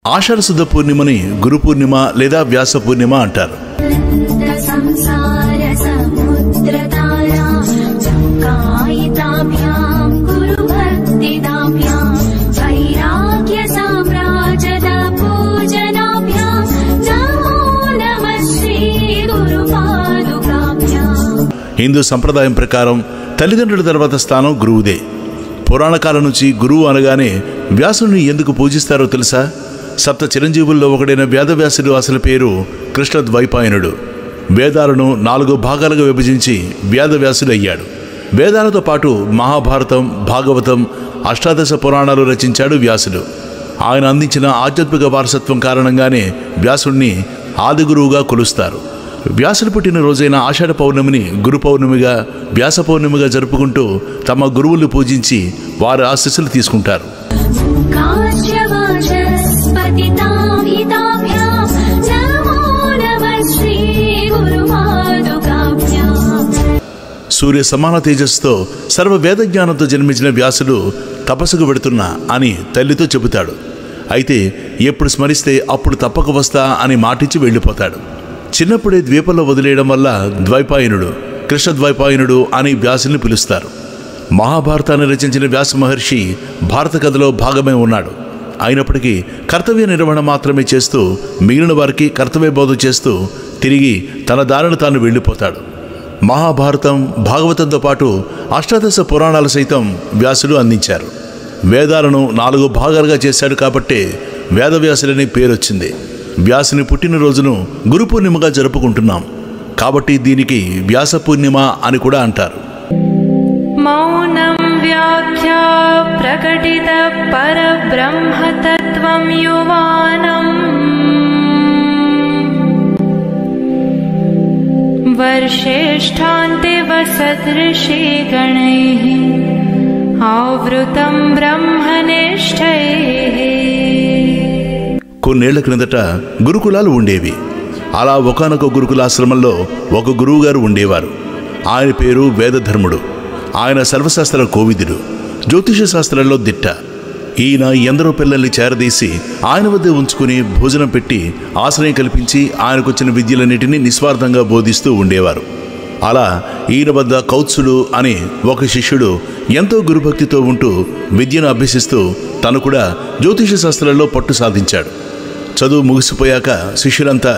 ఆషాఢశుద్ధ పూర్ణిమని గురు పూర్ణిమ లేదా వ్యాస పూర్ణిమ అంటారు. హిందూ సంప్రదాయం ప్రకారం తల్లిదండ్రుల తర్వాత స్థానం గురువుదే. పురాణకాలం నుంచి గురువు అనగానే వ్యాసుని ఎందుకు పూజిస్తారో తెలుసా? సప్త చిరంజీవుల్లో ఒకడైన వేదవ్యాసుడు అసలు పేరు కృష్ణద్వైపాయనుడు. వేదాలను 4 భాగాలుగా విభజించి వేదవ్యాసుడు అయ్యాడు. వేదాలతో పాటు మహాభారతం, భాగవతం, అష్టాదశ పురాణాలు రచించాడు వ్యాసుడు. ఆయన అందించిన ఆధ్యాత్మిక వారసత్వం కారణంగానే వ్యాసుడిని ఆది గురువుగా కొలుస్తారు. వ్యాసుడు పుట్టిన రోజైన ఆషాఢ పౌర్ణమిని గురు పౌర్ణమిగా, వ్యాస పౌర్ణమిగా జరుపుకుంటూ తమ గురువులు పూజించి వారి ఆశీస్సులు తీసుకుంటారు. సూర్య సమాన తేజస్సుతో సర్వ వేద జ్ఞానంతో జన్మించిన వ్యాసుడు తపస్సుకు వెడుతున్నా అని తల్లితో చెబుతాడు. అయితే ఎప్పుడు స్మరిస్తే అప్పుడు తప్పక వస్తా అని మాటిచ్చి వెళ్ళిపోతాడు. చిన్నప్పుడే ద్వీపంలో వదిలేయడం వల్ల ద్వైపాయనుడు, కృష్ణద్వైపాయనుడు అని వ్యాసుని పిలుస్తారు. మహాభారతాన్ని రచించిన వ్యాస మహర్షి భారత కథలో భాగమై ఉన్నాడు. అయినప్పటికీ కర్తవ్య నిర్వహణ మాత్రమే చేస్తూ మిగిలిన వారికి కర్తవ్య బోధ చేస్తూ తిరిగి తన దారిని తాను వెళ్ళిపోతాడు. మహాభారతం, భాగవతంతో పాటు అష్టాదశ పురాణాలు సైతం వ్యాసుడు అందించారు. వేదాలను 4 భాగాలుగా చేశాడు కాబట్టే వేదవ్యాసులని పేరొచ్చింది. వ్యాసుని పుట్టినరోజును గురు పూర్ణిమగా జరుపుకుంటున్నాం కాబట్టి దీనికి వ్యాస పూర్ణిమ అని కూడా అంటారు. మౌనం వ్యాఖ్యా ప్రకటిత పరబ్రహ్మతత్వం యువానం వర్షేష్ఠాంతే వసదృషి గణైః ఆవృతం బ్రహ్మనిష్టైః. కొన్నేళ్ల క్రిందట గురుకులాలు ఉండేవి. అలా ఒకానొక గురుకులాశ్రమంలో ఒక గురువుగారు ఉండేవారు. ఆయన పేరు వేదధర్ముడు. ఆయన సర్వశాస్త్ర కోవిదుడు, జ్యోతిష శాస్త్రాల్లో దిట్ట. ఈయన ఎందరో పిల్లల్ని చేరదీసి ఆయన వద్ద ఉంచుకుని భోజనం పెట్టి ఆశ్రయం కల్పించి ఆయనకొచ్చిన విద్యలన్నిటినీ నిస్వార్థంగా బోధిస్తూ ఉండేవారు. అలా ఈయన వద్ద కౌత్సుడు అనే ఒక శిష్యుడు ఎంతో గురుభక్తితో ఉంటూ విద్యను అభ్యసిస్తూ తను కూడా జ్యోతిష శాస్త్రాల్లో పట్టు సాధించాడు. చదువు ముగిసిపోయాక శిష్యులంతా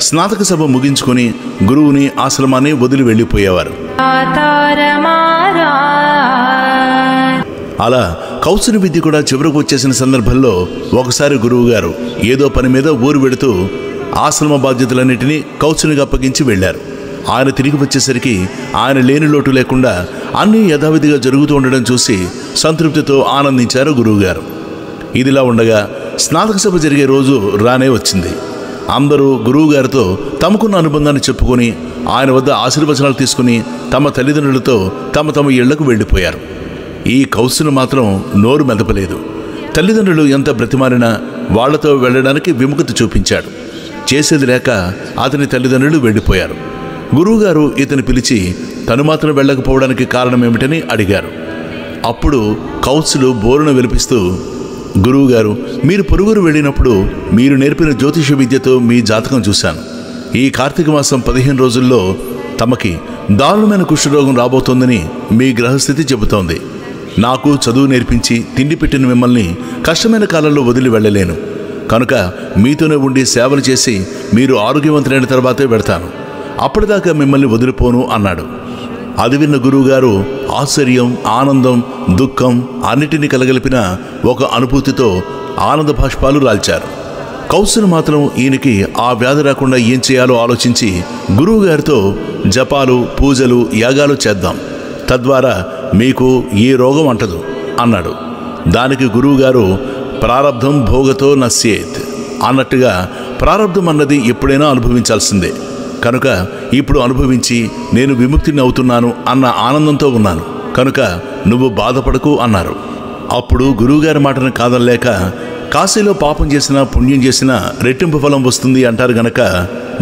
స్నాతక సభ ముగించుకొని గురువుని, ఆశ్రమాన్ని వదిలి వెళ్ళిపోయేవారు. అలా కౌత్సుని విద్య కూడా చివరకు వచ్చేసిన సందర్భంలో ఒకసారి గురువుగారు ఏదో పని మీద ఊరు వెడుతూ ఆశ్రమ బాధ్యతలన్నింటినీ కౌత్సునికి అప్పగించి వెళ్లారు. ఆయన తిరిగి వచ్చేసరికి ఆయన లేని లోటు లేకుండా అన్నీ యథావిధిగా జరుగుతూ ఉండడం చూసి సంతృప్తితో ఆనందించారు గురువుగారు. ఇదిలా ఉండగా స్నాతక సభ జరిగే రోజు రానే వచ్చింది. అందరూ గురువుగారితో తమకున్న అనుబంధాన్ని చెప్పుకొని ఆయన వద్ద ఆశీర్వచనాలు తీసుకుని తమ తల్లిదండ్రులతో తమ ఇళ్లకు వెళ్ళిపోయారు. ఈ కౌత్సును మాత్రం నోరు మెదపలేదు. తల్లిదండ్రులు ఎంత బ్రతిమారినా వాళ్లతో వెళ్ళడానికి విముఖత చూపించాడు. చేసేది లేక అతని తల్లిదండ్రులు వెళ్ళిపోయారు. గురువుగారు ఇతను పిలిచి తను మాత్రం వెళ్ళకపోవడానికి కారణమేమిటని అడిగారు. అప్పుడు కౌత్సులు బోరున విలిపిస్తూ, గురువుగారు, మీరు పొరుగురు వెళ్ళినప్పుడు మీరు నేర్పిన జ్యోతిష విద్యతో మీ జాతకం చూశాను. ఈ కార్తీక మాసం 15 రోజుల్లో తమకి దారుణమైన కుష్ఠరోగం రాబోతోందని మీ గ్రహస్థితి చెబుతోంది. నాకు చదువు నేర్పించి తిండి పెట్టిన మిమ్మల్ని కష్టమైన కాలంలో వదిలి వెళ్ళలేను. కనుక మీతోనే ఉండి సేవలు చేసి మీరు ఆరోగ్యవంతులైన తర్వాతే వెడతాను. అప్పటిదాకా మిమ్మల్ని వదిలిపోను అన్నాడు. అది విన్న గురువుగారు ఆశ్చర్యం, ఆనందం, దుఃఖం అన్నిటినీ కలగలిపిన ఒక అనుభూతితో ఆనంద భాష్పాలు రాల్చారు. కౌత్సును మాత్రం ఈయనకి ఆ వ్యాధి రాకుండా ఏం చేయాలో ఆలోచించి గురువుగారితో జపాలు, పూజలు, యాగాలు చేద్దాం, తద్వారా మీకు ఈ రోగం అంటదు అన్నాడు. దానికి గురువుగారు ప్రారబ్ధం భోగతో నశ్యేత్ అన్నట్టుగా ప్రారబ్ధం అన్నది ఎప్పుడైనా అనుభవించాల్సిందే. కనుక ఇప్పుడు అనుభవించి నేను విముక్తిని అవుతున్నాను అన్న ఆనందంతో ఉన్నాను. కనుక నువ్వు బాధపడకు అన్నారు. అప్పుడు గురువుగారి మాటను కాదనలేక కాశీలో పాపం చేసినా పుణ్యం చేసినా రెట్టింపు ఫలం వస్తుంది అంటారు గనక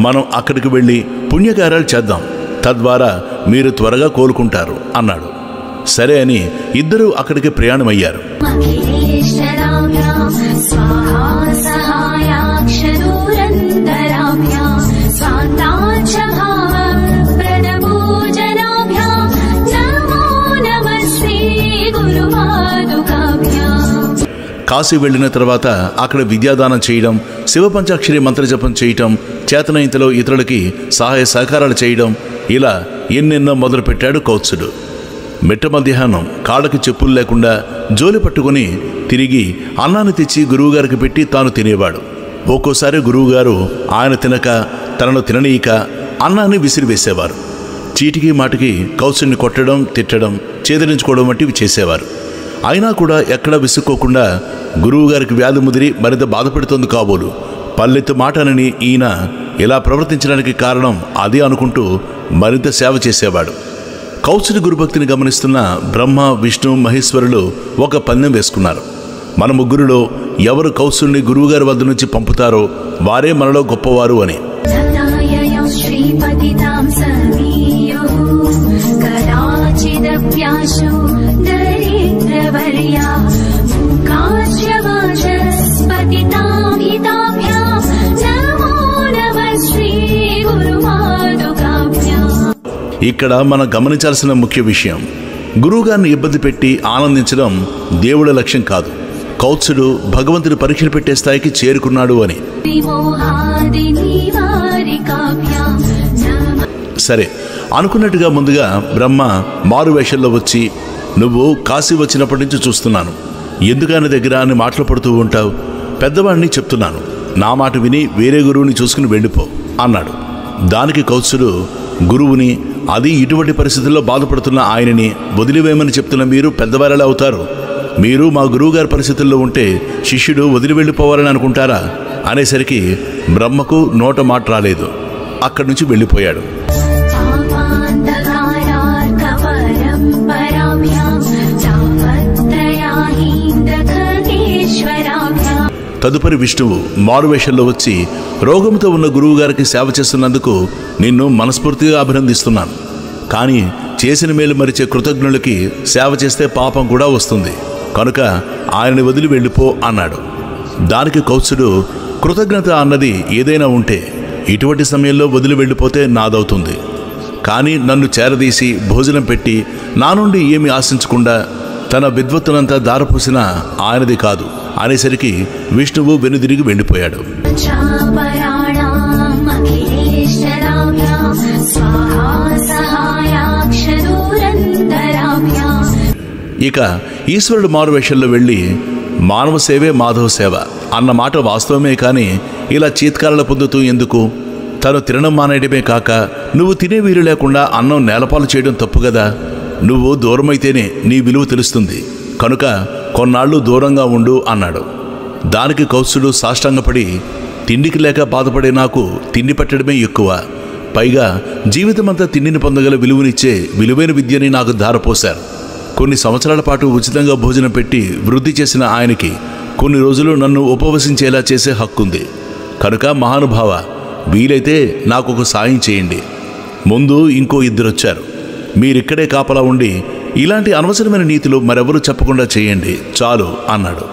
మనం అక్కడికి వెళ్ళి పుణ్యకార్యాలు చేద్దాం, తద్వారా మీరు త్వరగా కోలుకుంటారు అన్నాడు. సరే అని ఇద్దరూ అక్కడికి ప్రయాణమయ్యారు. కాశీ వెళ్ళిన తర్వాత అక్కడ విద్యాదానం చేయడం, శివపంచాక్షరి మంత్రజపం చేయటం, చేతనైంతలో ఇతరులకి సహాయ సహకారాలు చేయడం, ఇలా ఎన్నెన్నో మొదలుపెట్టాడు కౌత్సుడు. మిట్ట మధ్యాహ్నం కాళ్ళకి చెప్పులు లేకుండా జోలి పట్టుకుని తిరిగి అన్నాన్ని తెచ్చి గురువుగారికి పెట్టి తాను తినేవాడు. ఒక్కోసారి గురువుగారు ఆయన తినక, తనను తిననీయక అన్నాన్ని విసిరివేసేవారు. చీటికి మాటికి కౌత్సుడిని కొట్టడం, తిట్టడం, చేదరించుకోవడం వంటివి చేసేవారు. అయినా కూడా ఎక్కడా విసుక్కోకుండా గురువుగారికి వ్యాధి ముదిరి మరింత బాధపెడుతోంది కాబోలు. పల్లెత్తు మాటనని ఈయన ఇలా ప్రవర్తించడానికి కారణం అదే అనుకుంటూ మరింత సేవ చేసేవాడు. కౌత్సుడి గురుభక్తిని గమనిస్తున్న బ్రహ్మ, విష్ణు, మహేశ్వరులు ఒక పందెం వేసుకున్నారు. మన ముగ్గురిలో ఎవరు కౌత్సుడిని గురువుగారి వద్ద నుంచి పంపుతారో వారే మనలో గొప్పవారు అని. ఇక్కడ మనం గమనించాల్సిన ముఖ్య విషయం, గురువుగారిని ఇబ్బంది పెట్టి ఆనందించడం దేవుడి లక్ష్యం కాదు. కౌత్సుడు భగవంతుడి పరీక్షలు పెట్టే స్థాయికి చేరుకున్నాడు అని. సరే, అనుకున్నట్టుగా ముందుగా బ్రహ్మ మారు వేషంలో వచ్చి, నువ్వు కాశీ వచ్చినప్పటి నుంచి చూస్తున్నాను, ఎందుకని దగ్గర అని మాటలు పడుతూ ఉంటావు, పెద్దవాడిని చెప్తున్నాను, నా మాట విని వేరే గురువుని చూసుకుని వెళ్ళిపో అన్నాడు. దానికి కౌత్సుడు, గురువుని, అది ఇటువంటి పరిస్థితుల్లో బాధపడుతున్న ఆయనని వదిలివేయమని చెప్తున్న మీరు పెద్దవారెలా అవుతారు? మీరు మా గురువుగారి పరిస్థితుల్లో ఉంటే శిష్యుడు వదిలి వెళ్ళిపోవాలని అనుకుంటారా అనేసరికి బ్రహ్మకు నోట మాట రాలేదు. అక్కడి నుంచి వెళ్ళిపోయాడు. తదుపరి విష్ణువు మారువేషంలో వచ్చి, రోగంతో ఉన్న గురువుగారికి సేవ చేస్తున్నందుకు నిన్ను మనస్ఫూర్తిగా అభినందిస్తున్నాను. కానీ చేసిన మేలు మరిచే కృతజ్ఞులకి సేవ చేస్తే పాపం కూడా వస్తుంది, కనుక ఆయనని వదిలి వెళ్ళిపో అన్నాడు. దానికి కౌత్సుడు, కృతజ్ఞత అన్నది ఏదైనా ఉంటే ఇటువంటి సమయంలో వదిలి వెళ్ళిపోతే నాదవుతుంది. కానీ నన్ను చేరదీసి భోజనం పెట్టి నా నుండి ఏమి ఆశించకుండా తన విద్వత్తునంతా దారపూసిన ఆయనది కాదు అనేసరికి విష్ణువు వెనుదిరిగి వెళ్ళిపోయాడు. ఇక ఈశ్వరుడు మారువేషంలో వెళ్ళి, మానవ సేవే మాధవ సేవ అన్న మాట వాస్తవమే, కానీ ఇలా చీత్కారాలు పొందుతూ ఎందుకు? తను తినడం మానేయడమే కాక నువ్వు తినే వీలు లేకుండా అన్నం నేలపాలు చేయడం తప్పు కదా. నువ్వు దూరమైతేనే నీ విలువ తెలుస్తుంది, కనుక కొన్నాళ్ళు దూరంగా ఉండు అన్నాడు. దానికి కౌత్సుడు సాష్టాంగపడి, తిండికి లేక బాధపడే నాకు తిండి పెట్టడమే ఎక్కువ, పైగా జీవితమంతా తిండిని పొందగల విలువనిచ్చే విలువైన విద్యని నాకు ధారపోశారు. కొన్ని సంవత్సరాల పాటు ఉచితంగా భోజనం పెట్టి వృద్ధి చేసిన ఆయనకి కొన్ని రోజులు నన్ను ఉపవసించేలా చేసే హక్కుంది. కనుక మహానుభావ, వీలైతే నాకు ఒక సాయం చేయండి. ముందు ఇంకో ఇద్దరొచ్చారు, మీరిక్కడే కాపలా ఉండి ఇలాంటి అనవసరమైన నీతులు మరెవరూ చెప్పకుండా చేయండి చాలు అన్నాడు.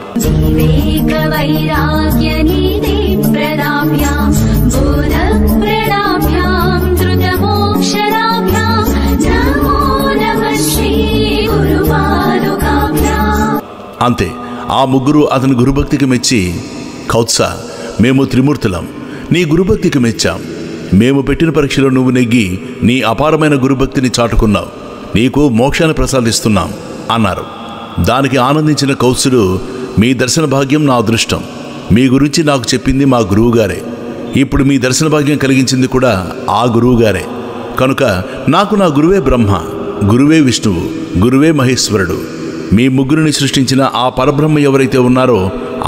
అంతే, ఆ ముగ్గురు అతని గురుభక్తికి మెచ్చి, కౌత్స, మేము త్రిమూర్తులం, నీ గురుభక్తికి మెచ్చాం. మేము పెట్టిన పరీక్షలో నువ్వు నెగ్గి నీ అపారమైన గురుభక్తిని చాటుకున్నావు, నీకు మోక్షాన్ని ప్రసాదిస్తున్నాం అన్నారు. దానికి ఆనందించిన కౌత్సుడు, మీ దర్శన భాగ్యం నా అదృష్టం, మీ గురించి నాకు చెప్పింది మా గురువుగారే, ఇప్పుడు మీ దర్శన భాగ్యం కలిగించింది కూడా ఆ గురువుగారే, కనుక నాకు నా గురువే బ్రహ్మ, గురువే విష్ణువు, గురువే మహేశ్వరుడు. మీ ముగ్గురిని సృష్టించిన ఆ పరబ్రహ్మ ఎవరైతే ఉన్నారో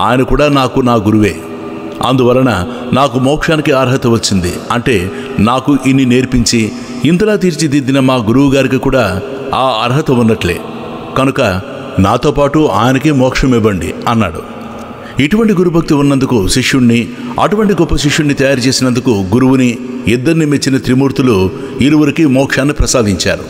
ఆయన కూడా నాకు నా గురువే. అందువలన నాకు మోక్షానికి అర్హత వచ్చింది. అంటే నాకు ఇన్ని నేర్పించి ఇంతలా తీర్చిదిద్దిన మా గురువు గారికి కూడా ఆ అర్హత ఉన్నట్లే, కనుక నాతో పాటు ఆయనకి మోక్షం ఇవ్వండి అన్నాడు. ఇటువంటి గురుభక్తి ఉన్నందుకు శిష్యుణ్ణి, అటువంటి గొప్ప శిష్యుణ్ణి తయారు చేసినందుకు గురువుని, ఇద్దరిని మెచ్చిన త్రిమూర్తులు ఇరువురికి మోక్షాన్ని ప్రసాదించారు.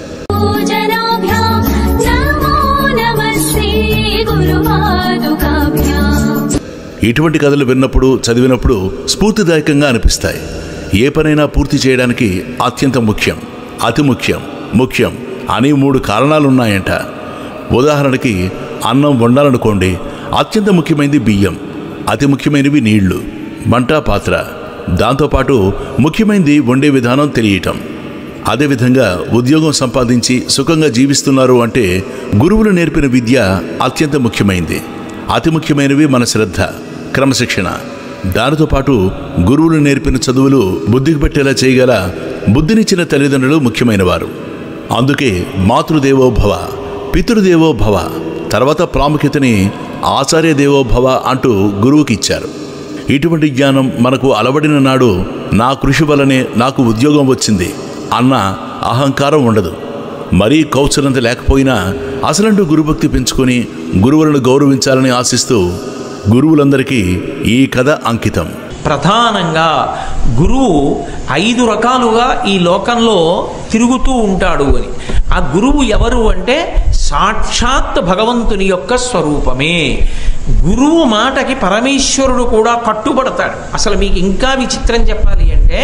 ఇటువంటి కథలు విన్నప్పుడు, చదివినప్పుడు స్ఫూర్తిదాయకంగా అనిపిస్తాయి. ఏ పనైనా పూర్తి చేయడానికి అత్యంత ముఖ్యం, అతి ముఖ్యం, ముఖ్యం అని 3 కారణాలున్నాయంట. ఉదాహరణకి, అన్నం వండాలనుకోండి, అత్యంత ముఖ్యమైనది బియ్యం, అతి ముఖ్యమైనవి నీళ్లు, మంట పాత్ర, దాంతోపాటు ముఖ్యమైనది వండే విధానం తెలియటం. అదేవిధంగా ఉద్యోగం సంపాదించి సుఖంగా జీవిస్తున్నారు అంటే గురువులు నేర్పిన విద్య అత్యంత ముఖ్యమైనది. అతి ముఖ్యమైనవి మన శ్రద్ధ, క్రమశిక్షణ. దానితో పాటు గురువులు నేర్పిన చదువులు బుద్ధికి పెట్టేలా చేయగల బుద్ధినిచ్చిన తల్లిదండ్రులు ముఖ్యమైన వారు. అందుకే మాతృదేవోభవ, పితృదేవోభవ, తర్వాత ప్రాముఖ్యతని ఆచార్య దేవోభవ అంటూ గురువుకి ఇచ్చారు. ఇటువంటి జ్ఞానం మనకు అలవడిన నాడు నా కృషి వల్లనే నాకు ఉద్యోగం వచ్చింది అన్న అహంకారం ఉండదు. మరీ కౌశలంత లేకపోయినా అసలంటూ గురుభక్తి పెంచుకొని గురువులను గౌరవించాలని ఆశిస్తూ గురువులందరికీ ఈ కథ అంకితం. ప్రధానంగా గురువు 5 రకాలుగా ఈ లోకంలో తిరుగుతూ ఉంటాడు అని. ఆ గురువు ఎవరు అంటే సాక్షాత్ భగవంతుని యొక్క స్వరూపమే. గురువు మాటకి పరమేశ్వరుడు కూడా కట్టుబడతాడు. అసలు మీకు ఇంకా విచిత్రం చెప్పాలి అంటే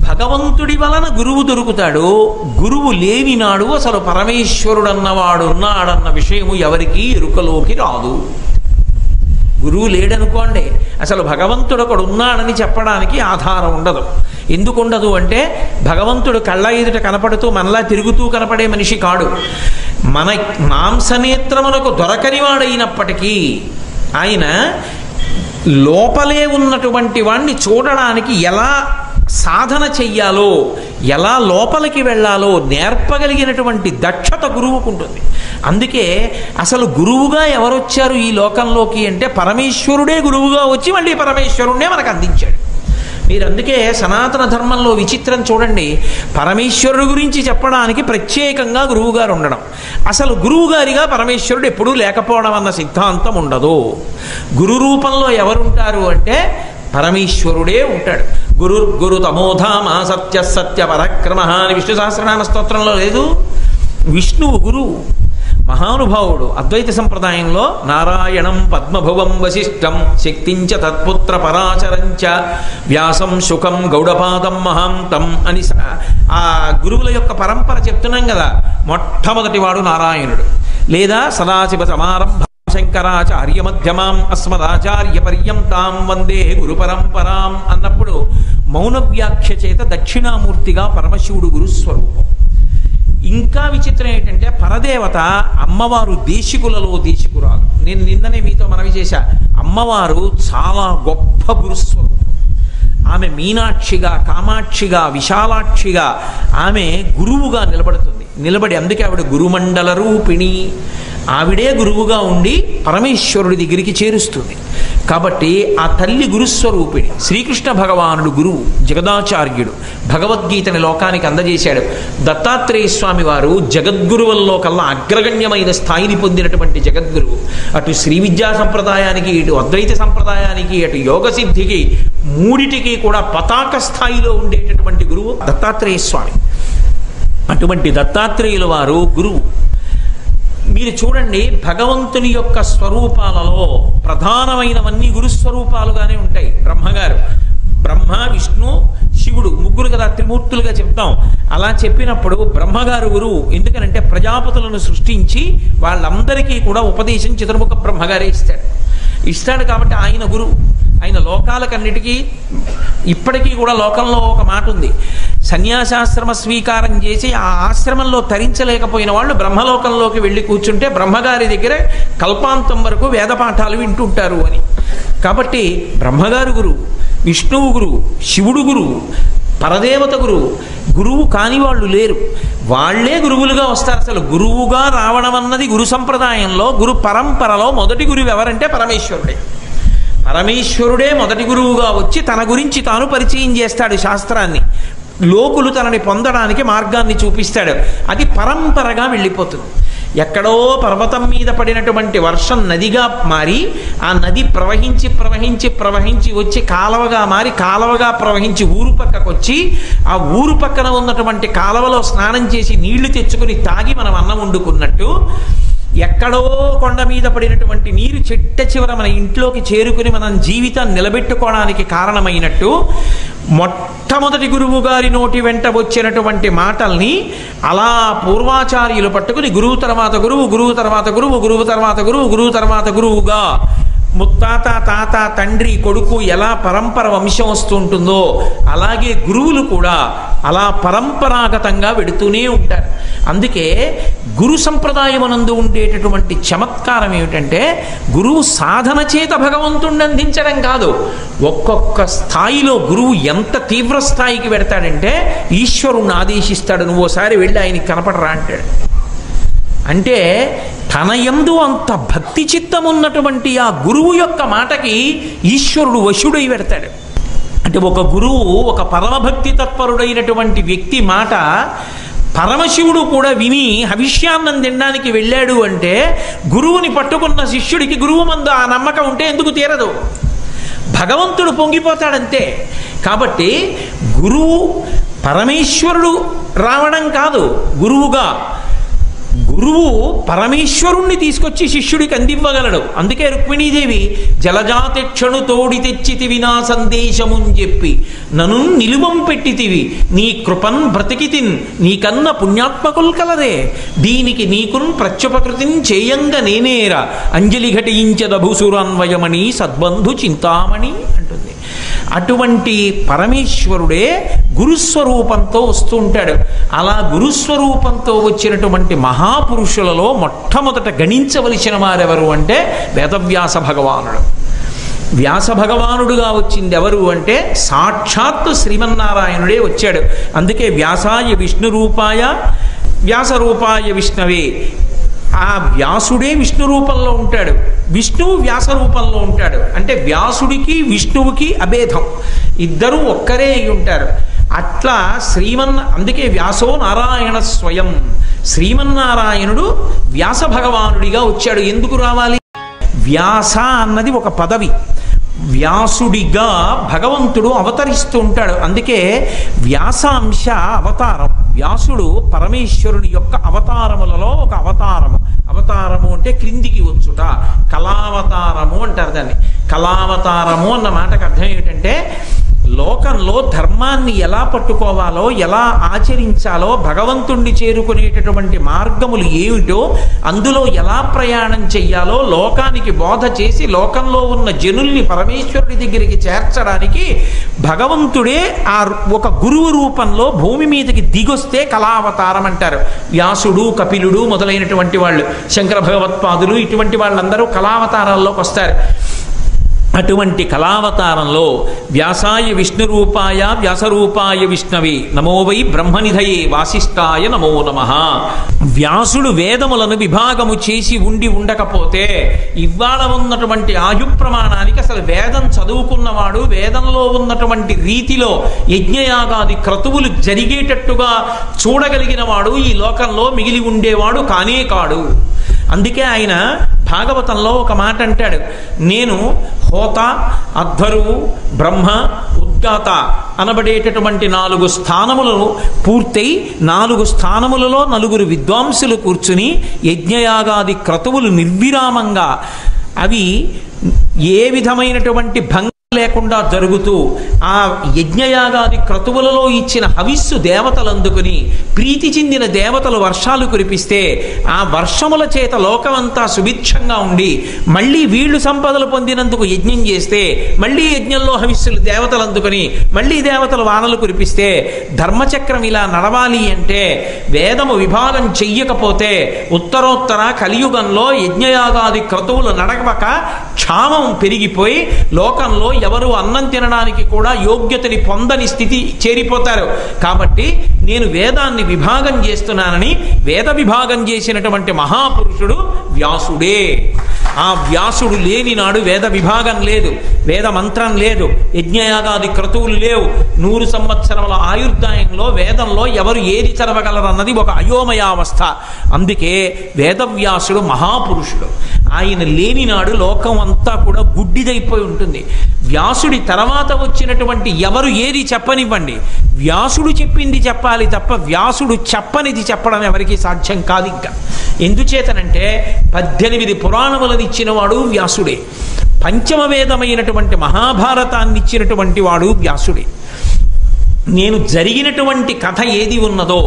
భగవంతుడి వలన గురువు దొరుకుతాడు. గురువు లేనినాడు అసలు పరమేశ్వరుడు అన్నవాడు ఉన్నాడన్న విషయము ఎవరికీ ఎరుకలోకి రాదు. గురువు లేడనుకోండి, అసలు భగవంతుడు ఒకడు ఉన్నాడని చెప్పడానికి ఆధారం ఉండదు. ఎందుకు ఉండదు అంటే భగవంతుడు కళ్ళ ఎదుట కనపడుతూ మనలా తిరుగుతూ కనపడే మనిషి కాడు. మన మాంసనేత్రములకు దొరకనివాడైనప్పటికీ ఆయన లోపలే ఉన్నటువంటి వాణ్ణి చూడడానికి ఎలా సాధన చెయ్యాలో, ఎలా లోపలికి వెళ్ళాలో నేర్పగలిగినటువంటి దక్షత గురువుకు ఉంటుంది. అందుకే అసలు గురువుగా ఎవరొచ్చారు ఈ లోకంలోకి అంటే పరమేశ్వరుడే గురువుగా వచ్చి మళ్ళీ పరమేశ్వరుడే మనకు అందించాడు. మీరు అందుకే సనాతన ధర్మంలో విచిత్రం చూడండి, పరమేశ్వరుడు గురించి చెప్పడానికి ప్రత్యేకంగా గురువుగారు ఉండడం, అసలు గురువుగారిగా పరమేశ్వరుడు ఎప్పుడూ లేకపోవడం అన్న సిద్ధాంతం ఉండదు. గురు రూపంలో ఎవరుంటారు అంటే పరమేశ్వరుడే ఉంటాడు. గురు తమోధామ సత్య సత్య పరక్రమ అని విష్ణు సహస్రనామ స్తోత్రంలో లేదు? విష్ణువు గురువు, మహానుభావుడు. అద్వైత సంప్రదాయంలో నారాయణం పద్మభువం వశిష్టం శక్తించ తత్పుత్ర పరాచరంచ వ్యాసం శుకం గౌడపాదం మహాంతం అని ఆ గురువుల యొక్క పరంపర చెప్తున్నాం కదా. మొట్టమొదటి వాడు నారాయణుడు. లేదా సదాశివ సమారంభ శంకరాచార్య మధ్యమాం అస్మదాచార్య పర్యంతాం వందే గురు పరంపరాం అన్నప్పుడు మౌన వ్యాఖ్య చేత దక్షిణామూర్తిగా పరమశివుడు గురుస్వరూపం. ఇంకా విచిత్రం ఏంటంటే పరదేవత అమ్మవారు దేశికులలో దేశికురాలు. నేను నిన్ననే మీతో మనవి చేశా, అమ్మవారు చాలా గొప్ప గురుస్వరూపం. ఆమె మీనాక్షిగా, కామాక్షిగా, విశాలాక్షిగా ఆమె గురువుగా నిలబడి అందుకే ఆవిడ గురుమండల రూపిణి. ఆవిడే గురువుగా ఉండి పరమేశ్వరుడి దగ్గరికి చేరుస్తుంది. కాబట్టి ఆ తల్లి గురుస్వరూపిణి. శ్రీకృష్ణ భగవానుడు గురువు, జగదాచార్యుడు, భగవద్గీతని లోకానికి అందజేశాడు. దత్తాత్రేయ స్వామి వారు జగద్గురువుల్లో కల్లా అగ్రగణ్యమైన స్థాయిని పొందినటువంటి జగద్గురువు. అటు శ్రీ విద్యా సంప్రదాయానికి, ఇటు అద్వైత సంప్రదాయానికి, అటు యోగ సిద్ధికి, మూడిటికి కూడా పతాక స్థాయిలో ఉండేటటువంటి గురువు దత్తాత్రేయ స్వామి. అటువంటి దత్తాత్రేయుల వారు గురువు. మీరు చూడండి, భగవంతుని యొక్క స్వరూపాలలో ప్రధానమైనవన్నీ గురుస్వరూపాలుగానే ఉంటాయి. బ్రహ్మ, విష్ణు, శివుడు ముగ్గురు కదా త్రిమూర్తులుగా చెప్తాం. అలా చెప్పినప్పుడు బ్రహ్మగారు గురువు. ఎందుకనంటే ప్రజాపతులను సృష్టించి వాళ్ళందరికీ కూడా ఉపదేశం చతుర్ముఖ బ్రహ్మగారే ఇస్తాడు కాబట్టి ఆయన గురువు. ఆయన లోకాలకన్నిటికీ ఇప్పటికీ కూడా లోకంలో ఒక మాట ఉంది, సన్యాసాశ్రమ స్వీకారం చేసి ఆ ఆశ్రమంలో తరించలేకపోయిన వాళ్ళు బ్రహ్మలోకంలోకి వెళ్ళి కూర్చుంటే బ్రహ్మగారి దగ్గర కల్పాంతం వరకు వేద పాఠాలు వింటుంటారు అని. కాబట్టి బ్రహ్మగారు గురువు, విష్ణువు గురువు, శివుడు గురువు, పరదేవత గురువు. గురువు కాని వాళ్ళు లేరు, వాళ్లే గురువులుగా వస్తారు. అసలు గురువుగా రావడం అన్నది గురు సంప్రదాయంలో, గురు పరంపరలో మొదటి గురువు ఎవరంటే పరమేశ్వరుడే. పరమేశ్వరుడే మొదటి గురువుగా వచ్చి తన గురించి తాను పరిచయం చేస్తాడు శాస్త్రాన్ని. లోకులు తనని పొందడానికి మార్గాన్ని చూపిస్తాడు. అది పరంపరగా వెళ్ళిపోతుంది. ఎక్కడో పర్వతం మీద పడినటువంటి వర్షం నదిగా మారి ఆ నది ప్రవహించి వచ్చి కాలవగా మారి కాలవగా ప్రవహించి ఊరు పక్కకు వచ్చి ఆ ఊరు పక్కన ఉన్నటువంటి కాలవలో స్నానం చేసి నీళ్లు తెచ్చుకుని తాగి మనం అన్నం వండుకున్నట్టు ఎక్కడో కొండ మీద పడినటువంటి నీరు చిట్ట చివర మన ఇంట్లోకి చేరుకుని మనం జీవితాన్ని నిలబెట్టుకోవడానికి కారణమైనట్టు మొట్టమొదటి గురువు గారి నోటి వెంట వచ్చినటువంటి మాటల్ని అలా పూర్వాచార్యులు పట్టుకుని గురువు తర్వాత గురువు, గురువు తర్వాత గురువు, గురువు తర్వాత గురువు, గురువు తర్వాత గురువుగా ముత్తాత, తాత, తండ్రి, కొడుకు ఎలా పరంపర వంశం వస్తుంటుందో అలాగే గురువులు కూడా అలా పరంపరాగతంగా వెడుతూనే ఉంటారు. అందుకే గురు సంప్రదాయమునందు ఉండేటటువంటి చమత్కారం ఏమిటంటే గురువు సాధన చేత భగవంతుణ్ణి అందించడం కాదు. ఒక్కొక్క స్థాయిలో గురువు ఎంత తీవ్ర స్థాయికి పెడతాడంటే ఈశ్వరుణ్ణి ఆదేశిస్తాడు, నువ్వు ఓసారి వెళ్ళి ఆయనకి కనపడరా అంటాడు. అంటే తన యందు అంత భక్తి చిత్తం ఉన్నటువంటి ఆ గురువు యొక్క మాటకి ఈశ్వరుడు వశుడై పెడతాడు. అంటే ఒక గురువు, ఒక పరమభక్తి తత్పరుడైనటువంటి వ్యక్తి మాట పరమశివుడు కూడా విని హవిష్యాన్నం తినడానికి వెళ్ళాడు అంటే గురువుని పట్టుకున్న శిష్యుడికి గురువు మందు ఆ నమ్మకం ఉంటే ఎందుకు తీరదు? భగవంతుడు పొంగిపోతాడంతే. కాబట్టి గురువు పరమేశ్వరుడు రావడం కాదు, గురువు పరమేశ్వరుణ్ణి తీసుకొచ్చి శిష్యుడికి అందివ్వగలడు. అందుకే రుక్మిణీదేవి జలజాతిక్షణు తోడి తెచ్చితివి నా సందేశముని చెప్పి నన్ను నిలువం పెట్టితివి నీ కృపన్ బ్రతికితిన్ నీకన్న పుణ్యాత్మకుల్ కలదే దీనికి నీకున్ ప్రత్యుపకృతిని చేయంగ నేనేరా అంజలి ఘటించదభుసురాన్వయమణి సద్బంధు చింతామణి అంటుంది. అటువంటి పరమేశ్వరుడే గురుస్వరూపంతో వస్తూ ఉంటాడు. అలా గురుస్వరూపంతో వచ్చినటువంటి మహాపురుషులలో మొట్టమొదట గణించవలసిన వారెవరు అంటే వేదవ్యాస భగవానుడు. వ్యాస భగవానుడుగా వచ్చింది ఎవరు అంటే సాక్షాత్తు శ్రీమన్నారాయణుడే వచ్చాడు. అందుకే వ్యాసాయ విష్ణు రూపాయ వ్యాస రూపాయ విష్ణవే. ఆ వ్యాసుడే విష్ణు రూపంలో ఉంటాడు, విష్ణువు వ్యాస రూపంలో ఉంటాడు. అంటే వ్యాసుడికి విష్ణువుకి అభేదం, ఇద్దరూ ఒక్కరే అయి ఉంటారు. అట్లా అందుకే వ్యాసో నారాయణ స్వయం, శ్రీమన్నారాయణుడు వ్యాస భగవానుడిగా వచ్చాడు. ఎందుకు రావాలి? వ్యాస అన్నది ఒక పదవి, వ్యాసుడిగా భగవంతుడు అవతరిస్తూ ఉంటాడు. అందుకే వ్యాసాంశ అవతారం. వ్యాసుడు పరమేశ్వరుని యొక్క అవతారములలో ఒక అవతారము అంటే క్రిందికి వచ్చుట, కళావతారము అంటారు దాన్ని. కళావతారము అన్న మాటకు అర్థం ఏమిటంటే లోకంలో ధర్మాన్ని ఎలా పట్టుకోవాలో, ఎలా ఆచరించాలో, భగవంతుణ్ణి చేరుకునేటటువంటి మార్గములు ఏమిటో, అందులో ఎలా ప్రయాణం చెయ్యాలో లోకానికి బోధ చేసి లోకంలో ఉన్న జనుల్ని పరమేశ్వరుడి దగ్గరికి చేర్చడానికి భగవంతుడే ఒక గురువు రూపంలో భూమి మీదకి దిగొస్తే కళావతారం అంటారు. వ్యాసుడు, కపిలుడు మొదలైనటువంటి వాళ్ళు, శంకర భగవత్పాదులు, ఇటువంటి వాళ్ళందరూ కళావతారాల్లోకి వస్తారు. అటువంటి కళావతారంలో వ్యాసాయ విష్ణు రూపాయ వ్యాసరూపాయ విష్ణవే నమో వై బ్రహ్మనిధయే వాసిష్ఠాయ నమో నమః. వ్యాసుడు వేదములను విభాగము చేసి ఉండకపోతే ఇవాళ ఉన్నటువంటి ఆయు ప్రమాణానికి అసలు వేదం చదువుకున్నవాడు, వేదంలో ఉన్నటువంటి రీతిలో యజ్ఞయాగాది క్రతువులు జరిగేటట్టుగా చూడగలిగిన వాడు ఈ లోకంలో మిగిలి ఉండేవాడు కానే కాడు. అందుకే ఆయన భాగవతంలో ఒక మాట అంటాడు, నేను హోత, అధ్వరువు, బ్రహ్మ, ఉద్గాత అనబడేటటువంటి 4 స్థానములను పూర్తయి 4 స్థానములలో 4 విద్వాంసులు కూర్చుని యజ్ఞయాగాది క్రతువులు నిర్విరామంగా అవి ఏ విధమైనటువంటి భంగం లేకుండా జరుగుతూ ఆ యజ్ఞయాగాది క్రతువులలో ఇచ్చిన హవిస్సు దేవతలు అందుకుని ప్రీతి చెందిన దేవతలు వర్షాలు కురిపిస్తే ఆ వర్షముల చేత లోకమంతా సుభిక్షంగా ఉండి మళ్ళీ వీళ్ళు సంపదలు పొందినందుకు యజ్ఞం చేస్తే మళ్ళీ యజ్ఞంలో హవిస్సులు దేవతలు అందుకుని మళ్ళీ దేవతలు వానలు కురిపిస్తే ధర్మచక్రం ఇలా నడవాలి అంటే వేదము విభాగం చెయ్యకపోతే ఉత్తరోత్తర కలియుగంలో యజ్ఞయాగాది క్రతువులు నడవక క్షామం పెరిగిపోయి లోకంలో ఎవరు అన్నం తినడానికి కూడా యోగ్యతని పొందని స్థితి చేరిపోతారు. కాబట్టి నేను వేదాన్ని విభాగం చేస్తున్నానని వేద విభాగం చేసినటువంటి మహాపురుషుడు వ్యాసుడే. ఆ వ్యాసుడు లేని నాడు వేద విభాగం లేదు, వేద మంత్రం లేదు, యజ్ఞయాగాది క్రతువులు లేవు. 100 సంవత్సరముల ఆయుర్దాయంలో వేదంలో ఎవరు ఏది చదవగలరన్నది ఒక అయోమయావస్థ. అందుకే వేదవ్యాసుడు మహాపురుషుడు. ఆయన లేని నాడు లోకం అంతా కూడా గుడ్డిదైపోయి ఉంటుంది. వ్యాసుడి తర్వాత వచ్చినటువంటి ఎవరు ఏది చెప్పనివ్వండి, వ్యాసుడు చెప్పింది చెప్పాలి తప్ప వ్యాసుడు చెప్పనిది చెప్పడం ఎవరికీ సాధ్యం కాదు. ఇంకా ఎందుచేతనంటే 18 పురాణములను ఇచ్చినవాడు వ్యాసుడే, పంచమ వేదమైనటువంటి మహాభారతాన్ని ఇచ్చినటువంటి వాడు వ్యాసుడే. నేను జరిగినటువంటి కథ ఏది ఉన్నదో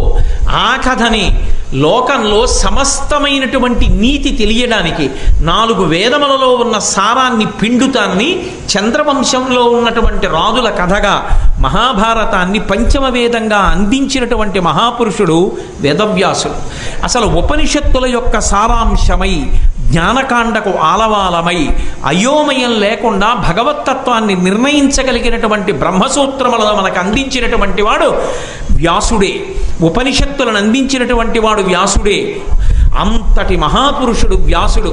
ఆ కథని లోకంలో సమస్తమైనటువంటి నీతి తెలియడానికి 4 వేదములలో ఉన్న సారాన్ని పిండుతాన్ని చంద్రవంశంలో ఉన్నటువంటి రాజుల కథగా మహాభారతాన్ని పంచమ వేదంగా అందించినటువంటి మహాపురుషుడు వేదవ్యాసుడు. అసలు ఉపనిషత్తుల యొక్క సారాంశమై జ్ఞానకాండకు ఆలవాలమై అయోమయం లేకుండా భగవత్తత్వాన్ని నిర్ణయించగలిగినటువంటి బ్రహ్మసూత్రములను మనకు అందించినటువంటి వాడు వ్యాసుడే, ఉపనిషత్తులను అందించినటువంటి వాడు వ్యాసుడే. అంతటి మహాపురుషుడు వ్యాసుడు.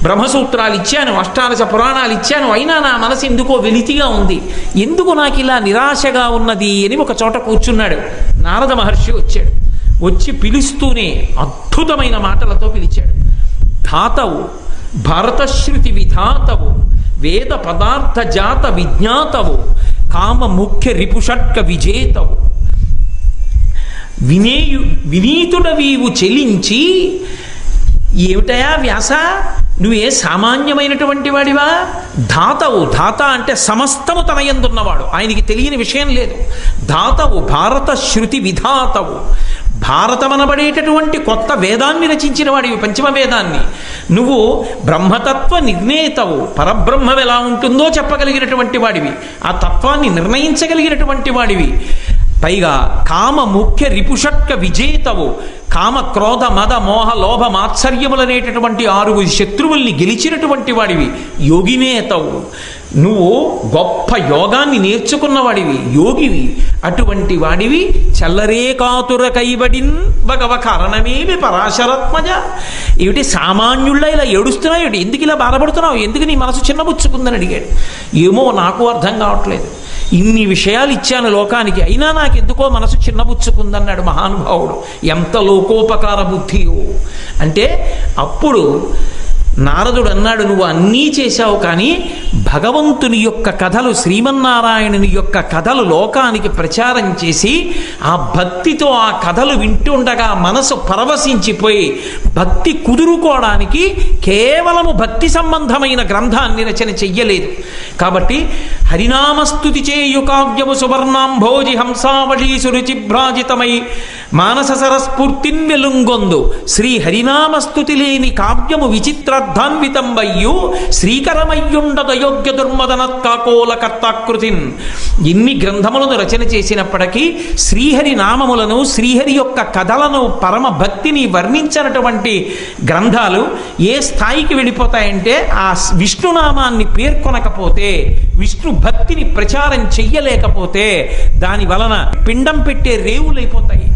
బ్రహ్మసూత్రాలు ఇచ్చాను, అష్టాదశ పురాణాలు ఇచ్చాను, అయినా నా మనసు ఎందుకో వెలితిగా ఉంది, ఎందుకు నాకు ఇలా నిరాశగా ఉన్నది అని ఒక చోట కూర్చున్నాడు. నారద మహర్షి వచ్చాడు. వచ్చి పిలుస్తూనే అద్భుతమైన మాటలతో పిలిచాడు. ధాతవు, భరతశ్రుతి విధాతవు, వేద పదార్థ జాత విజ్ఞాతవు, కామ ముఖ్య రిపుషట్క విజేతవు, వినీతుడవీవు చెలించి. ఏమిటయా వ్యాస, నువ్వే సామాన్యమైనటువంటి వాడివా? ధాతవు, ధాత అంటే సమస్తము తన యందున్నవాడు, ఆయనకి తెలియని విషయం లేదు. ధాతవు, భారత శృతి విధాతవు, భారతమనబడేటటువంటి కొత్త వేదాన్ని రచించిన వాడివి, పంచమ వేదాన్ని. నువ్వు బ్రహ్మతత్వ నిర్ణేతవు, పరబ్రహ్మం ఎలా ఉంటుందో చెప్పగలిగినటువంటి వాడివి, ఆ తత్వాన్ని నిర్ణయించగలిగినటువంటి వాడివి. పైగా కామ ముఖ్య రిపుషట్క విజేతవు, కామ క్రోధ మద మోహ లోభ మాత్సర్యములనేటటువంటి 6 శత్రువుల్ని గెలిచినటువంటి వాడివి. యోగినేతవు, నువ్వు గొప్ప యోగాన్ని నేర్చుకున్నవాడివి, యోగివి. అటువంటి వాడివి చల్లరే కాతుర కైబడిన్ భగవ కారణమేమి పరాశరత్మజ. ఏమిటి సామాన్యుళ్ళ ఇలా ఏడుస్తున్నావు, ఏమిటి ఎందుకు ఇలా బాధపడుతున్నావు, ఎందుకు నీ మనసు చిన్నబుచ్చుకుందని అడిగాడు. ఏమో నాకు అర్థం కావట్లేదు, ఇన్ని విషయాలు ఇచ్చాను లోకానికి, అయినా నాకెందుకో మనసు చిన్నబుచ్చుకుందన్నాడు మహానుభావుడు. ఎంత లోకోపకార బుద్ధియో అంటే. అప్పుడు నారదుడు అన్నాడు, నువ్వు అన్నీ చేశావు, కానీ భగవంతుని యొక్క కథలు, శ్రీమన్నారాయణుని యొక్క కథలు లోకానికి ప్రచారం చేసి ఆ భక్తితో ఆ కథలు వింటుండగా మనసు పరవశించిపోయి భక్తి కుదురుకోవడానికి కేవలము భక్తి సంబంధమైన గ్రంథాన్ని రచన చెయ్యలేదు. కాబట్టి హరినామస్తుతి చేయు కావ్యము సువర్ణాంభోజి హంసావళీ సురుచిభ్రాజితమై మానస సరస్ఫూర్తిన్ వెలుంగొందు శ్రీ హరినామస్తుతి లేని కావ్యము విచిత్రార్థాన్వితంబయ్యు శ్రీకరమయ్యుండదయోగ్య దుర్మదనత్కాకోల కర్తాకృతిన్. ఎన్ని గ్రంథములను రచన చేసినప్పటికీ శ్రీహరి నామములను, శ్రీహరి యొక్క కథలను, పరమ భక్తిని వర్ణించినటువంటి గ్రంథాలు ఏ స్థాయికి వెళ్ళిపోతాయంటే, ఆ విష్ణునామాన్ని పేర్కొనకపోతే, విష్ణు భక్తిని ప్రచారం చెయ్యలేకపోతే దాని వలన పిండం పెట్టే రేవులైపోతాయి.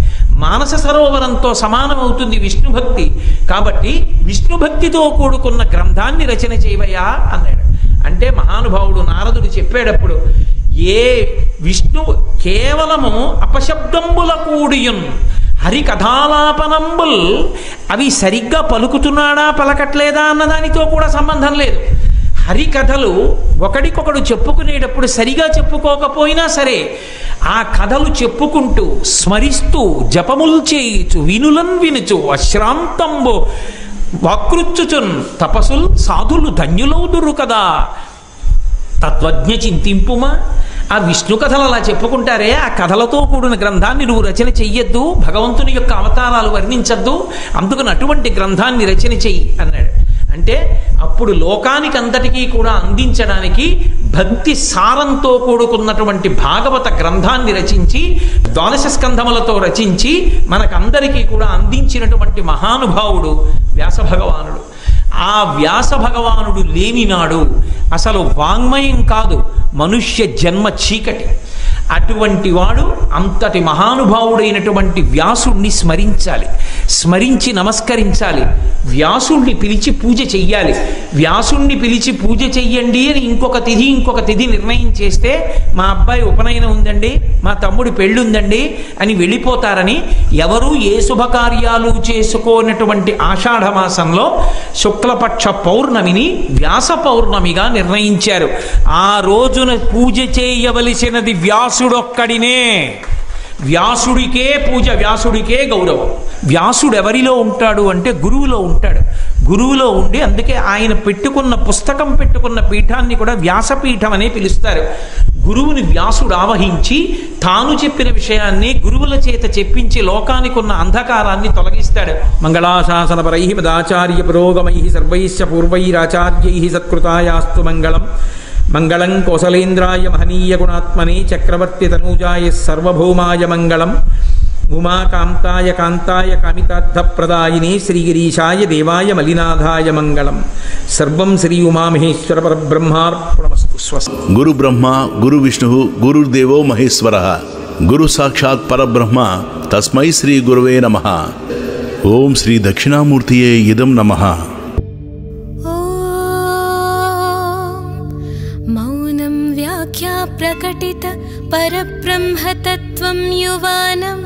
మానస సరోవరంతో సమానమవుతుంది విష్ణు భక్తి. కాబట్టి విష్ణు భక్తితో కూడుకున్న గ్రంథాన్ని రచన చేయవయ్యా అన్నాడు. అంటే మహానుభావుడు నారదుడు చెప్పేటప్పుడు, ఏ విష్ణు కేవలము అపశబ్దంబుల కూడియున్ హరి కథాలాపనంబుల్, అవి సరిగ్గా పలుకుతున్నాడా పలకట్లేదా అన్నదానితో కూడా సంబంధం లేదు. హరికథలు ఒకడికొకడు చెప్పుకునేటప్పుడు సరిగా చెప్పుకోకపోయినా సరే ఆ కథలు చెప్పుకుంటూ స్మరిస్తూ జపములు చేయుచు వినులన్ వినుచు అశ్రాంతంబు వాకృచ్చుచున్ తపసుల్ సాధులు ధన్యులౌదురు కదా. తత్వజ్ఞ చింతింపుమా, ఆ విష్ణు కథలు అలా చెప్పుకుంటారే, ఆ కథలతో కూడిన గ్రంథాన్ని నువ్వు రచన చెయ్యొద్దు, భగవంతుని యొక్క అవతారాలు వర్ణించద్దు, అందుకని అటువంటి గ్రంథాన్ని రచన చెయ్యి అన్నాడు. అంటే అప్పుడు లోకానికి అంతటికీ కూడా అందించడానికి భక్తి సారంతో కూడుకున్నటువంటి భాగవత గ్రంథాన్ని రచించి 12 స్కంధములతో రచించి మనకందరికీ కూడా అందించినటువంటి మహానుభావుడు వ్యాస భగవానుడు. ఆ వ్యాస భగవానుడు లేనినాడు అసలు వాంగ్మయం కాదు, మనుష్య జన్మ చీకటి. అటువంటి వాడు అంతటి మహానుభావుడైనటువంటి వ్యాసుణ్ణి స్మరించాలి, స్మరించి నమస్కరించాలి, వ్యాసుణ్ణి పిలిచి పూజ చెయ్యాలి. వ్యాసుణ్ణి పిలిచి పూజ చెయ్యండి అని ఇంకొక తిథి నిర్ణయం చేస్తే మా అబ్బాయి ఉపనయనం ఉందండి, మా తమ్ముడి పెళ్ళి ఉందండి అని వెళ్ళిపోతారని ఎవరూ ఏ శుభకార్యాలు చేసుకోనటువంటి ఆషాఢమాసంలో శుక్లపక్ష పౌర్ణమిని వ్యాస పౌర్ణమిగా నిర్ణయించారు. ఆ రోజున పూజ చేయవలసినది వ్యాసుడొక్కడినే. వ్యాసుడికే పూజ, వ్యాసుడికే గౌరవం. వ్యాసుడు ఎవరిలో ఉంటాడు అంటే గురువులో ఉంటాడు. గురువులో ఉండి అందుకే ఆయన పెట్టుకున్న పీఠాన్ని కూడా వ్యాసపీఠం అనే పిలుస్తారు. గురువుని వ్యాసుడు ఆవహించి తాను చెప్పిన విషయాన్ని గురువుల చేత చెప్పించి లోకానికి ఉన్న అంధకారాన్ని తొలగిస్తాడు. మంగళాశాసనపరై మదాచార్య పురోగమై సర్వైశ్చ పూర్వైరాచార్యై సత్కృతాయాస్తు మంగళం. మంగళం కోసలేంద్రాయ మహనీయ గుణాత్మనే చక్రవర్తి తనూజాయ సర్వభౌమాయ మంగళం. ఉమాకాంతాయ కాంతాయ కామితార్థప్రదాయినే శ్రీగిరీశాయ దేవాయ మలినాథాయ మంగళం. సర్వం శ్రీ ఉమామహేశ్వర పరబ్రహ్మార్పణమస్తు. స్వస్తి. గురు బ్రహ్మ గురు విష్ణు గురుర్దేవో మహేశ్వర గురు సాక్షాత్ పరబ్రహ్మ తస్మై శ్రీ గురవే నమః. ఓం శ్రీ దక్షిణామూర్తియే ఇదం నమః. మౌనం వ్యాఖ్యా ప్రకటిత పరబ్రహ్మతత్వం యువానం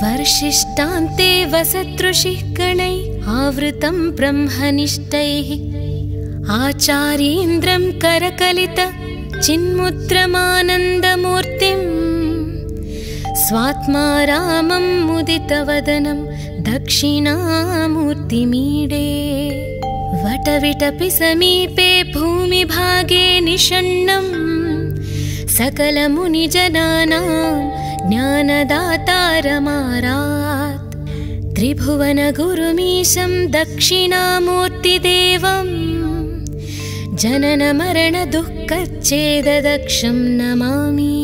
వర్షిష్టాంతే వసతృషిః గణై ఆవృతం బ్రహ్మనిష్టైః ఆచార్యేంద్రం కరకలిత చిన్ముద్రమానందమూర్తిం స్వాత్మా రామం ముదితవదనం దక్షిణామూర్తిమీడే వటవిటపి సమీపే భూమిభాగే నిషण्णं सकलमुनिजनानां ज्ञानदातारमारात् त्रिभुवनगुरुमीशं दक्षिणामूर्तिदेवं जननमरणदुःखच्छेददक्षं नमामि.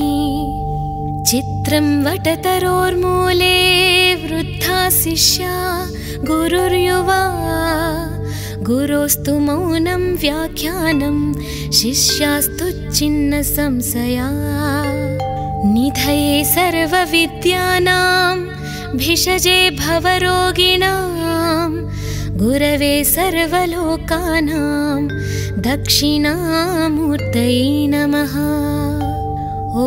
चित्रं वटतरोर्मूले वृद्धा शिष्या गुरुर्युवा गुरोस्तु मौनं व्याख्यानं शिष्यास्तु छिन्न संशया निधये सर्वविद्यानां भिषजे भवरोगिणां गुरवे सर्वलोकानां दक्षिणामूर्तये नमः. ॐ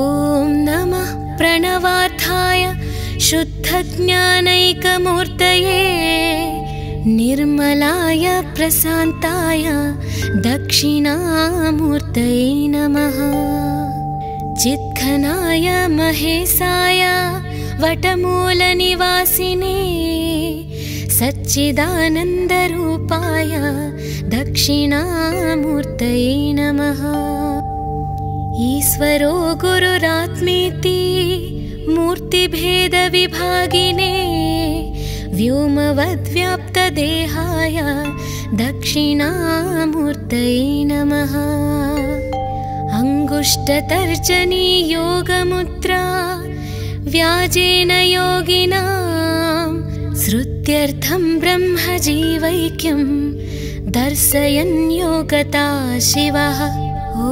नमः प्रणवार्थाय शुद्धज्ञानैकमूर्तये निर्मलाय प्रशान्ताय दक्षिणामूर्तये नमः. चित्घनाय महेशाय वटमूलनिवासिने सच्चिदानन्दरूपाय दक्षिणामूर्तये नमः. ईश्वरो गुरुरात्मेति मूर्तिभेदविभागिने व्योमवद्व्याप्तदेहाय दक्षिणामूर्तये नमः. अंगुष्ठतर्जनी योगमुद्रा व्याजेन योगिनां श्रुत्यर्थं ब्रह्मजीवैक्यं दर्शयन् योगता शिवः. ॐ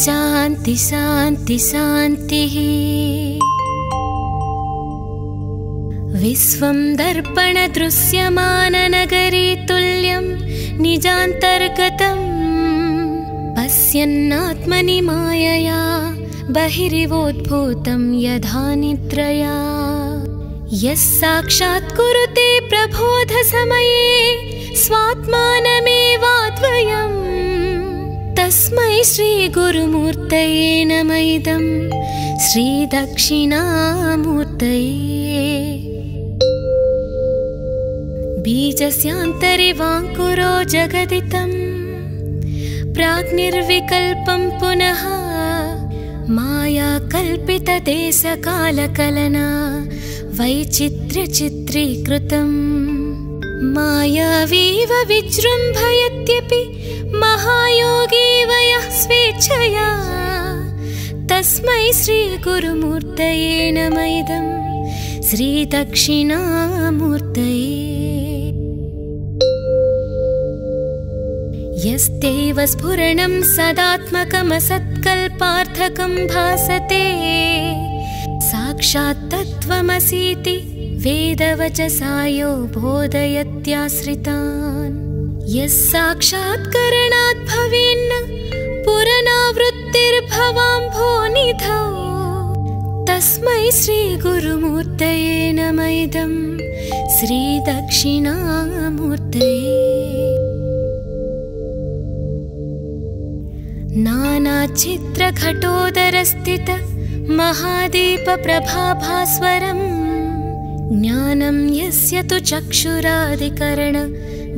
शान्ति शान्ति शान्तिः. विश्वं दर्पणदृश्यमाननगरी तुल्यं निजान्तर्गतं पश्यन्नात्मनि मायया बहिरिवोद्भूतं यथा निद्रया. यः साक्षात् कुरुते प्रबोधसमये स्वात्मानमेवाद्वयम् तस्मै श्रीगुरुमूर्तये नमः. इदं श्रीदक्षिणामूर्तये. बीजस्यान्तरिवाङ्कुरो जगदितं प्राग्निर्विकल्पं पुनः माया कल्पितदेशकालकलना वैचित्र्यचित्रीकृतं मायावीव विजृम्भयत्यपि महायोगी वयः स्वेच्छया तस्मै श्रीगुरुमूर्तये नमः. इदं श्रीदक्षिणामूर्तये. यस्तेव स्फुरणं सदात्मकमसत्कल्पार्थकं भासते साक्षात् तत्त्वमसीति वेदवचसा यो बोधयत्याश्रितान्। यः साक्षात्करणात् भवेन्न पुरनावृत्तिर्भवाम्भोनिधौ तस्मै श्रीगुरुमूर्तये नमः इदं श्रीदक्षिणामूर्तये। नानाचित्रघटोदरस्थित महादीपप्रभाभास्वरम् ज्ञानं यस्य तु चक्षुरादिकरण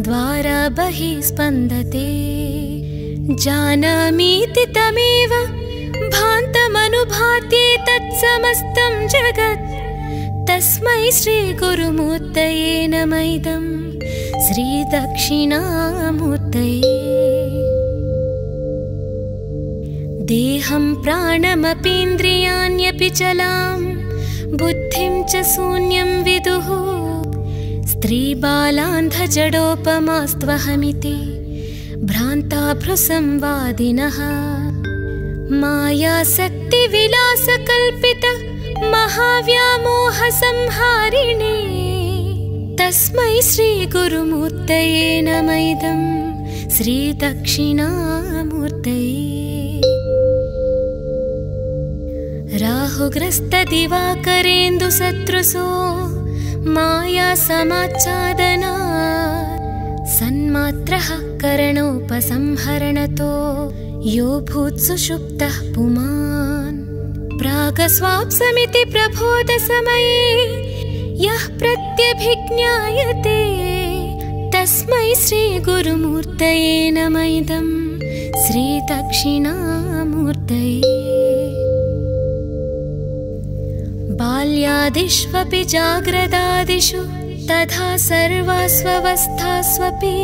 द्वारा बहिः स्पन्दते जानामीति तमेव भान्तमनुभात्ये तत्समस्तं जगत् तस्मै श्रीगुरुमूर्तये नमः इदं श्रीदक्षिणामूर्तये। देहं प्राणमपीन्द्रियाण्यपि चलां बुद्धिं च शून्यं विदुः स्त्रीबालान्धजडोपमास्त्वहमिति भ्रान्ताभ्रुसंवादिनः मायाशक्तिविलासकल्पित महाव्यामोहसंहारिणे तस्मै श्रीगुरुमूर्तये नमः इदं श्रीदक्षिणामूर्तये। राहुग्रस्तदिवाकरेन्दुसदृशो मायासमाच्छादनात् सन्मात्रः करणोपसंहरणतो यो भूत्सुषुप्तः पुमान् प्रागस्वाप्समिति प्रबोधसमये यः प्रत्यभिज्ञायते तस्मै श्रीगुरुमूर्तये नमः इदं श्रीदक्षिणामूर्तये। बाल्यादिष्वपि जाग्रदादिषु तथा सर्वास्वस्थास्वपि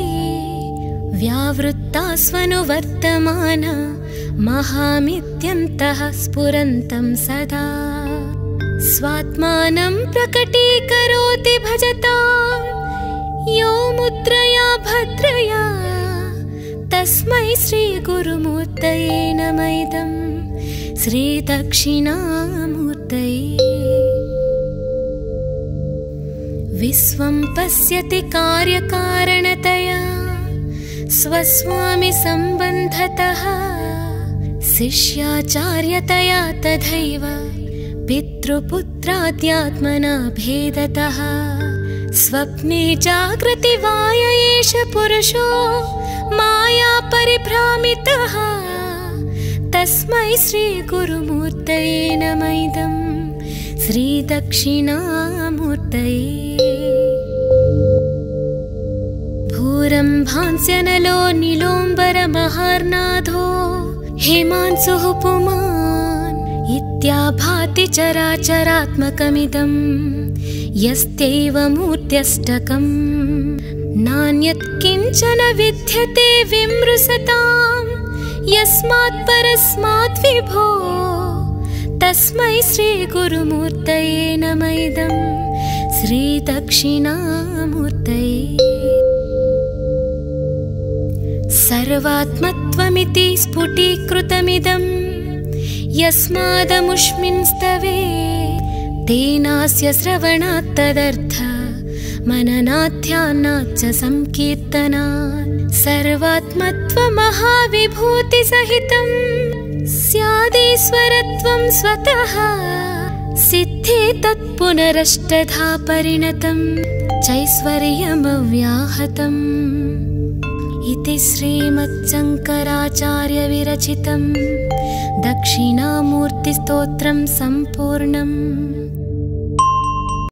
व्यावृत्तास्वनुवर्तमान महामित्यन्तः स्फुरन्तं सदा स्वात्मानं प्रकटीकरोति भजतां यो मुद्रया भद्रया तस्मै श्रीगुरुमूर्तये नमः इदं श्रीदक्षिणामूर्तये। विश्वं पश्यति कार्यकारणतया स्वस्वामि सम्बन्धतः शिष्याचार्यतया तथैव पितृपुत्राद्यात्मना भेदतः स्वप्ने जागृति वाय एष पुरुषो माया परिभ्रामितः तस्मै श्रीगुरुमूर्तये नमः इदं श्रीदक्षिणामूर्तये। भूरम्भांस्यनलो नीलोम्बरमहार्नाथो हिमांशुः पुमान् इत्याभाति चराचरात्मकमिदं यस्त्यैव मूर्त्यष्टकं नान्यत् किञ्चन विद्यते विमृशतां यस्मात् परस्मात् विभो तस्मै श्रीगुरुमूर्तये नमः इदं श्रीदक्षिणामूर्तये। सर्वात्मत्वमिति स्फुटीकृतमिदं यस्मादमुष्मिंस्तवे तेनास्य श्रवणात् तदर्थ मननाध्यानात् च संकीर्तनात् सर्वात्मत्वमहाविभूतिसहितं स्यादीश्वरत्वं स्वतः सिद्धे तत्पुनरष्टधा परिणतं चैश्वर्यमव्याहतम् इति श्रीमच्छङ्कराचार्यविरचितं दक्षिणामूर्तिस्तोत्रं सम्पूर्णम्।